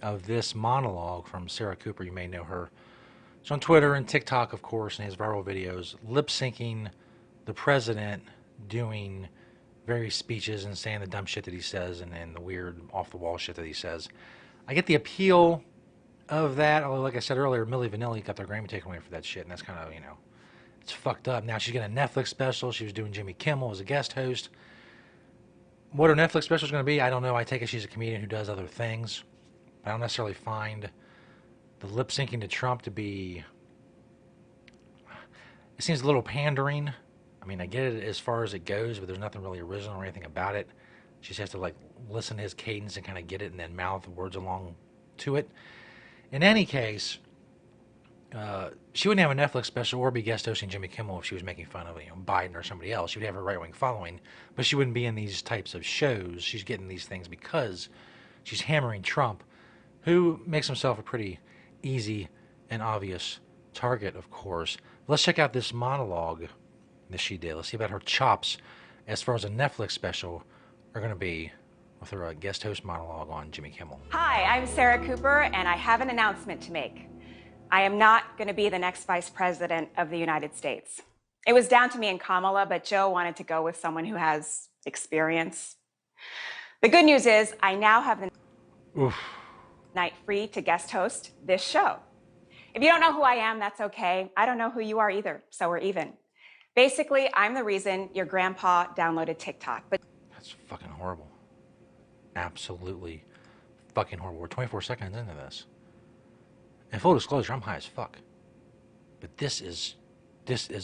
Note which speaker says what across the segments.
Speaker 1: of this monologue from Sarah Cooper. You may know her. She's on Twitter and TikTok, of course, and has viral videos lip syncing the president doing various speeches and saying the dumb shit that he says and the weird off the wall shit that he says. I get the appeal of that, although, like I said earlier, Milli Vanilli got their Grammy taken away for that shit, and that's kind of, it's fucked up. Now she's getting a Netflix special. She was doing Jimmy Kimmel as a guest host. What her Netflix special is going to be, I don't know. I take it she's a comedian who does other things. I don't necessarily find the lip syncing to Trump to be. It seems a little pandering. I mean, I get it as far as it goes, but there's nothing really original or anything about it. She just has to like listen to his cadence and kind of get it, and then mouth words along to it. In any case, she wouldn't have a Netflix special or be guest hosting Jimmy Kimmel if she was making fun of Biden or somebody else. She would have a right-wing following, but she wouldn't be in these types of shows. She's getting these things because she's hammering Trump, who makes himself a pretty easy and obvious target, of course. Let's check out this monologue that she did. Let's see about her chops as far as a Netflix special are going to be with her guest host monologue on Jimmy Kimmel.
Speaker 2: Hi, I'm Sarah Cooper, and I have an announcement to make. I am not going to be the next vice president of the United States. It was down to me and Kamala, but Joe wanted to go with someone who has experience. The good news is I now have the night free to guest host this show. If you don't know who I am, that's okay. I don't know who you are either, so we're even. Basically, I'm the reason your grandpa downloaded TikTok. But
Speaker 1: that's fucking horrible. Absolutely fucking horrible. We're 24 seconds into this. And full disclosure, I'm high as fuck. But this is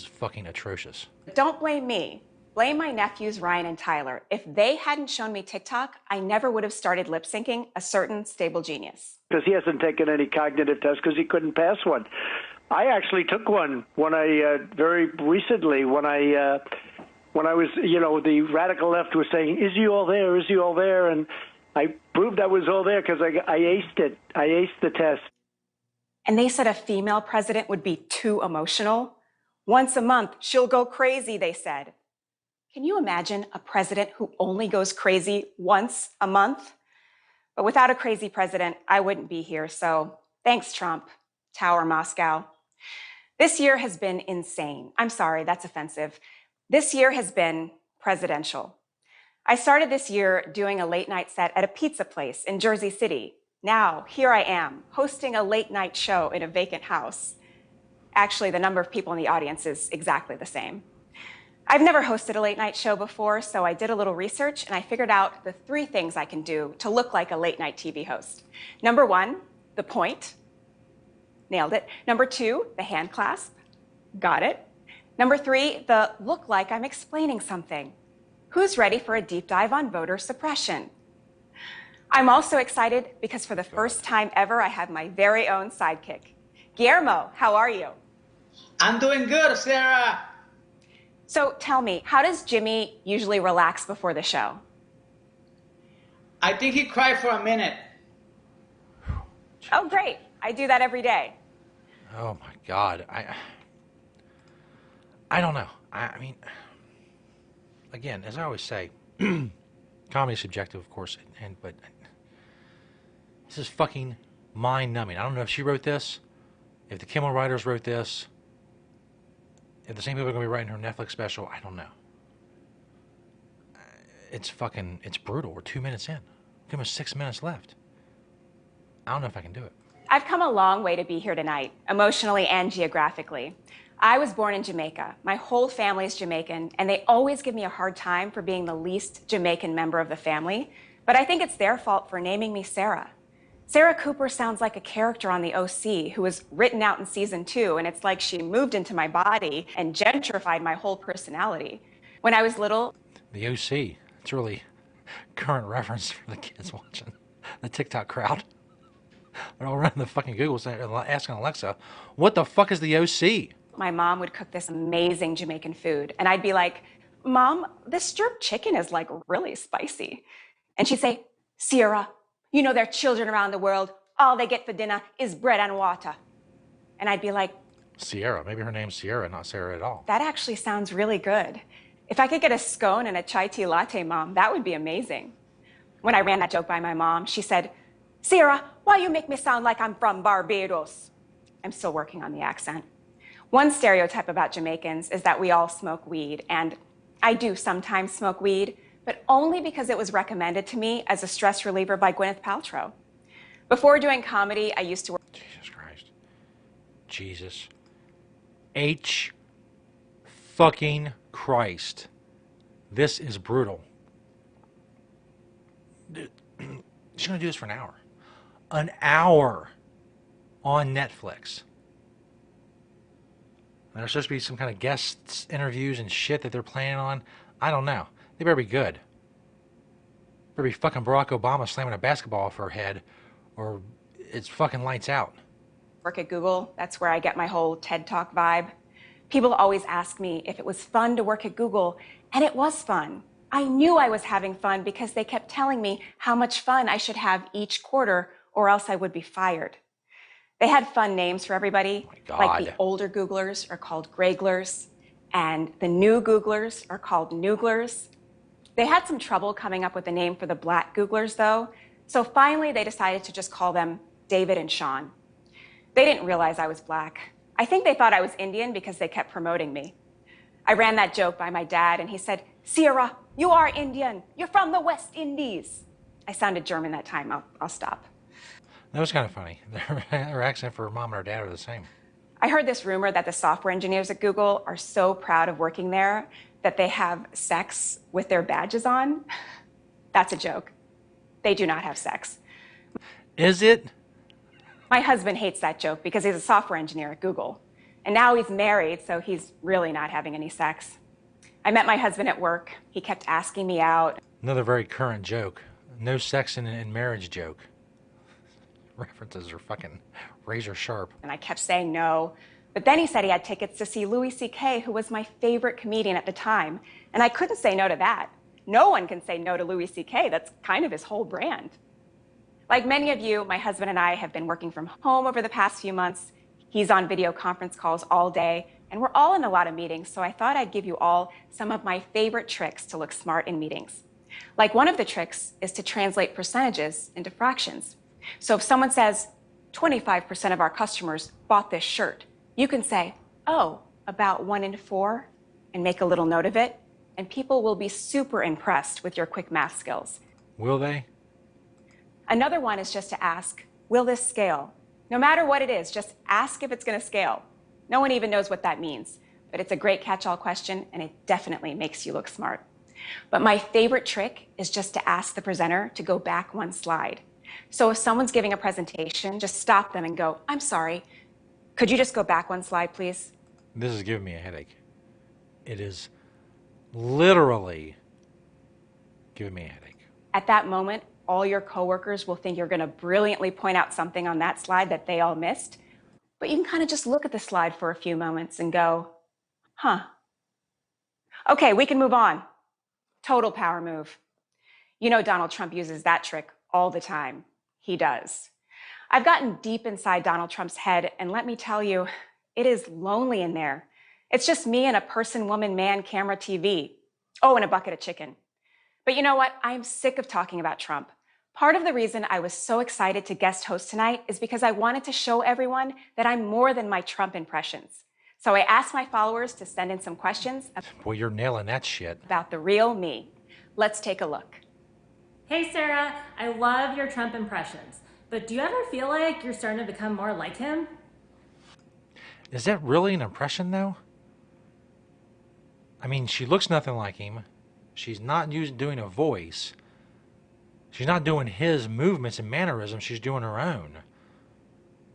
Speaker 1: fucking atrocious.
Speaker 2: Don't blame me. Blame my nephews, Ryan and Tyler. If they hadn't shown me TikTok, I never would have started lip syncing A Certain Stable Genius.
Speaker 3: Because he hasn't taken any cognitive tests because he couldn't pass one. I actually took one when I very recently when I was, the radical left was saying, "Is he all there? Is he all there?" And I proved I was all there because I aced it. I aced the test.
Speaker 2: And they said a female president would be too emotional. Once a month, she'll go crazy, they said. Can you imagine a president who only goes crazy once a month? But without a crazy president, I wouldn't be here. So thanks, Trump, Tower Moscow. This year has been insane. I'm sorry, that's offensive. This year has been presidential. I started this year doing a late night set at a pizza place in Jersey City. Now, here I am, hosting a late night show in a vacant house. Actually, the number of people in the audience is exactly the same. I've never hosted a late night show before, so I did a little research and I figured out the 3 things I can do to look like a late night TV host. Number 1, the point. Nailed it. Number 2, the hand clasp. Got it. Number 3, the look like I'm explaining something. Who's ready for a deep dive on voter suppression? I'm also excited because for the first time ever, I have my very own sidekick. Guillermo, how are you?
Speaker 4: I'm doing good, Sarah.
Speaker 2: So tell me, how does Jimmy usually relax before the show?
Speaker 4: I think he cried for a minute.
Speaker 2: Oh, great. I do that every day.
Speaker 1: Oh my God. I don't know. I mean, again, as I always say, comedy is subjective, of course, but this is fucking mind-numbing. I don't know if she wrote this, if the Kimmel writers wrote this, if the same people are going to be writing her Netflix special. I don't know. It's brutal. We're 2 minutes in. Give us 6 minutes left. I don't know if I can do it.
Speaker 2: I've come a long way to be here tonight, emotionally and geographically. I was born in Jamaica. My whole family is Jamaican, and they always give me a hard time for being the least Jamaican member of the family. But I think it's their fault for naming me Sarah. Sarah Cooper sounds like a character on the OC who was written out in season 2, and it's like she moved into my body and gentrified my whole personality. When I was little...
Speaker 1: The OC. It's really current reference for the kids watching. The TikTok crowd. They're all running the fucking Google asking Alexa, what the fuck is the OC?
Speaker 2: My mom would cook this amazing Jamaican food, and I'd be like, Mom, this jerk chicken is like really spicy. And she'd say, Sierra, you know there are children around the world. All they get for dinner is bread and water. And I'd be like,
Speaker 1: Sierra. Maybe her name's Sierra, not Sarah at all.
Speaker 2: That actually sounds really good. If I could get a scone and a chai tea latte, Mom, that would be amazing. When I ran that joke by my mom, she said, Sierra, why you make me sound like I'm from Barbados? I'm still working on the accent. One stereotype about Jamaicans is that we all smoke weed, and I do sometimes smoke weed, but only because it was recommended to me as a stress reliever by Gwyneth Paltrow. Before doing comedy, I used to work.
Speaker 1: Jesus Christ. Jesus. H fucking Christ. This is brutal. Dude, she's going to do this for an hour. An hour on Netflix. And there's supposed to be some kind of guest interviews and shit that they're planning on. I don't know. They better be good. Better be fucking Barack Obama slamming a basketball off her head, or it's fucking lights out.
Speaker 2: Work at Google. That's where I get my whole TED Talk vibe. People always ask me if it was fun to work at Google, and it was fun. I knew I was having fun because they kept telling me how much fun I should have each quarter, or else I would be fired. They had fun names for everybody.
Speaker 1: Oh
Speaker 2: like the older Googlers are called Greyglers, and the new Googlers are called Nooglers. They had some trouble coming up with a name for the black Googlers, though, so finally they decided to just call them David and Sean. They didn't realize I was black. I think they thought I was Indian because they kept promoting me. I ran that joke by my dad, and he said, Sierra, you are Indian. You're from the West Indies. I sounded German that time. I'll stop.
Speaker 1: That was kind of funny. Their accent for her mom and her dad are the same.
Speaker 2: I heard this rumor that the software engineers at Google are so proud of working there that they have sex with their badges on. That's a joke. They do not have sex.
Speaker 1: Is it?
Speaker 2: My husband hates that joke because he's a software engineer at Google. And now he's married, so he's really not having any sex. I met my husband at work. He kept asking me out.
Speaker 1: Another very current joke. No sex in marriage joke. References are fucking razor sharp.
Speaker 2: And I kept saying no. But then he said he had tickets to see Louis C.K., who was my favorite comedian at the time. And I couldn't say no to that. No one can say no to Louis C.K. That's kind of his whole brand. Like many of you, my husband and I have been working from home over the past few months. He's on video conference calls all day, and we're all in a lot of meetings, so I thought I'd give you all some of my favorite tricks to look smart in meetings. Like one of the tricks is to translate percentages into fractions. So if someone says, 25% of our customers bought this shirt, you can say, oh, about 1 in 4, and make a little note of it, and people will be super impressed with your quick math skills.
Speaker 1: Will they?
Speaker 2: Another one is just to ask, will this scale? No matter what it is, just ask if it's going to scale. No one even knows what that means, but it's a great catch-all question, and it definitely makes you look smart. But my favorite trick is just to ask the presenter to go back one slide. So if someone's giving a presentation, just stop them and go, I'm sorry, could you just go back one slide, please?
Speaker 1: This is giving me a headache. It is literally giving me a headache.
Speaker 2: At that moment, all your coworkers will think you're going to brilliantly point out something on that slide that they all missed. But you can kind of just look at the slide for a few moments and go, huh. Okay, we can move on. Total power move. You know Donald Trump uses that trick all the time. He does. I've gotten deep inside Donald Trump's head, and let me tell you, it is lonely in there. It's just me and a person, woman, man, camera, TV. Oh, and a bucket of chicken. But you know what? I'm sick of talking about Trump. Part of the reason I was so excited to guest host tonight is because I wanted to show everyone that I'm more than my Trump impressions. So I asked my followers to send in some questions
Speaker 1: Boy, you're nailing that shit.
Speaker 2: about the real me. Let's take a look.
Speaker 5: Hey Sarah, I love your Trump impressions, but do you ever feel like you're starting to become more like him?
Speaker 1: Is that really an impression, though? I mean, she looks nothing like him. She's not doing a voice. She's not doing his movements and mannerisms. She's doing her own.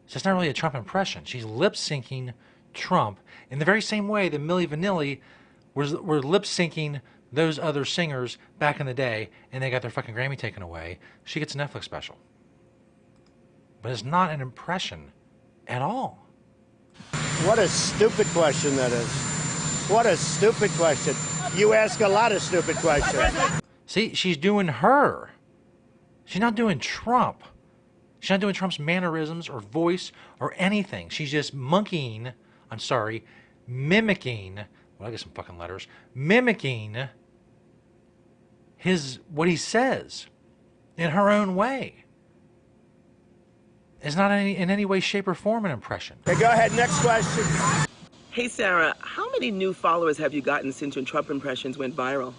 Speaker 1: So it's not really a Trump impression. She's lip-syncing Trump in the very same way that Milli Vanilli were lip-syncing those other singers back in the day, and they got their fucking Grammy taken away. She gets a Netflix special. But it's not an impression at all.
Speaker 6: What a stupid question that is. What a stupid question. You ask a lot of stupid questions.
Speaker 1: See, she's doing her. She's not doing Trump. She's not doing Trump's mannerisms or voice or anything. She's just mimicking, well, I get some fucking letters, mimicking what he says in her own way. is not in any way, shape, or form an impression.
Speaker 6: Okay, go ahead. Next question.
Speaker 7: Hey, Sarah, how many new followers have you gotten since your Trump impressions went viral?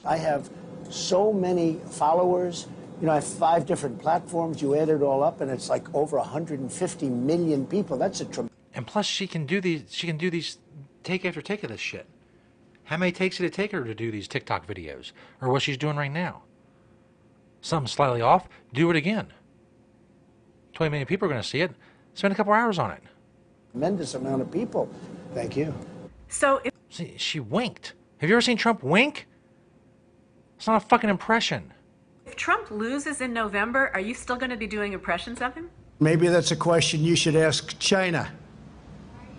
Speaker 6: I have so many followers. You know, I have 5 different platforms. You add it all up, and it's like over 150 million people. That's a tremendous.
Speaker 1: And plus, she can do these. She can do these take after take of this shit. How many takes did it take her to do these TikTok videos, or what she's doing right now? Something slightly off. Do it again. 20 million people are going to see it. Spend a couple hours on it.
Speaker 6: Tremendous amount of people. Thank you.
Speaker 5: So if
Speaker 1: See, she winked. Have you ever seen Trump wink? It's not a fucking impression.
Speaker 8: Trump loses in November, are you still going to be doing impressions of him?
Speaker 6: Maybe that's a question you should ask China.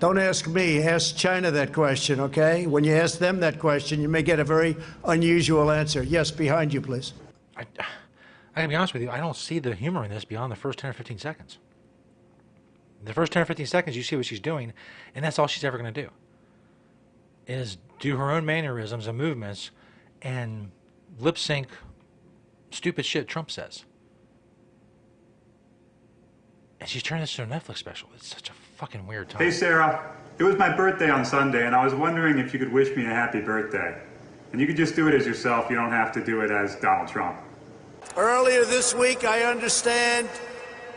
Speaker 6: Don't ask me, ask China that question, okay? When you ask them that question, you may get a very unusual answer. Yes, behind you, please.
Speaker 1: I gotta be honest with you, I don't see the humor in this beyond the first 10 or 15 seconds. The first 10 or 15 seconds, you see what she's doing, and that's all she's ever going to do. Is do her own mannerisms and movements and lip sync stupid shit Trump says. And she's turned this into a Netflix special. It's such a fucking weird time.
Speaker 9: Hey, Sarah. It was my birthday on Sunday, and I was wondering if you could wish me a happy birthday. And you could just do it as yourself. You don't have to do it as Donald Trump.
Speaker 6: Earlier this week, I understand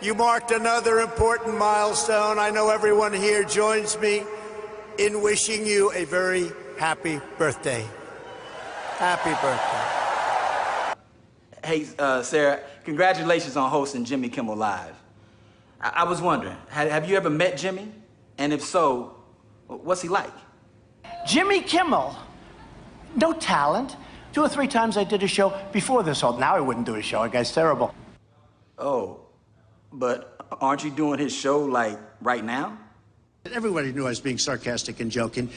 Speaker 6: you marked another important milestone. I know everyone here joins me in wishing you a very happy birthday. Happy birthday.
Speaker 10: Hey, Sarah, congratulations on hosting Jimmy Kimmel Live. I was wondering, have you ever met Jimmy? And if so, what's he like?
Speaker 6: Jimmy Kimmel. No talent. 2 or 3 times I did a show before this whole. Now I wouldn't do a show. That guy's terrible.
Speaker 10: Oh, but aren't you doing his show, like, right now?
Speaker 6: Everybody knew I was being sarcastic and joking.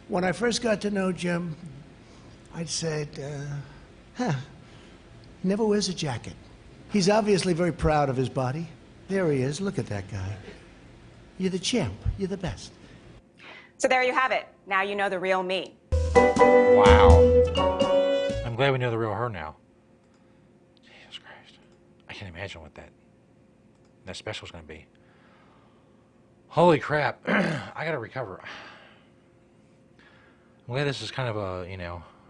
Speaker 6: When I first got to know Jim, I'd said, he never wears a jacket. He's obviously very proud of his body. There he is. Look at that guy. You're the champ. You're the best.
Speaker 2: So there you have it. Now you know the real me.
Speaker 1: Wow. I'm glad we know the real her now. Jesus Christ. I can't imagine what that special is going to be. Holy crap. I got to recover. I'm glad this is kind of a,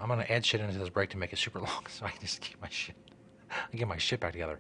Speaker 1: I'm going to add shit into this break to make it super long so I can just keep my shit back together.